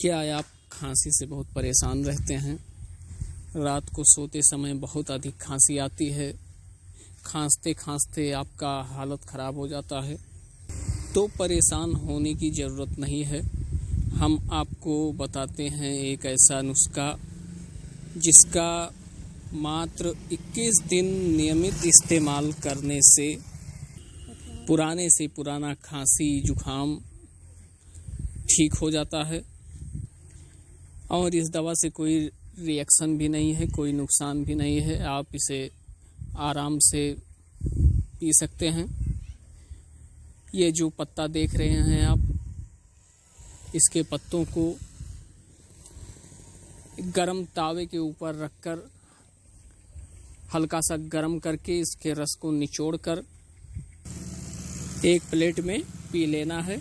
क्या आप खांसी से बहुत परेशान रहते हैं? रात को सोते समय बहुत अधिक खांसी आती है, खांसते खांसते आपका हालत ख़राब हो जाता है। तो परेशान होने की ज़रूरत नहीं है। हम आपको बताते हैं एक ऐसा नुस्खा जिसका मात्र 21 दिन नियमित इस्तेमाल करने से पुराने से पुराना खांसी जुखाम ठीक हो जाता है। और इस दवा से कोई रिएक्शन भी नहीं है, कोई नुकसान भी नहीं है। आप इसे आराम से पी सकते हैं। ये जो पत्ता देख रहे हैं आप, इसके पत्तों को गरम तावे के ऊपर रखकर हल्का सा गरम करके इसके रस को निचोड़कर एक प्लेट में पी लेना है।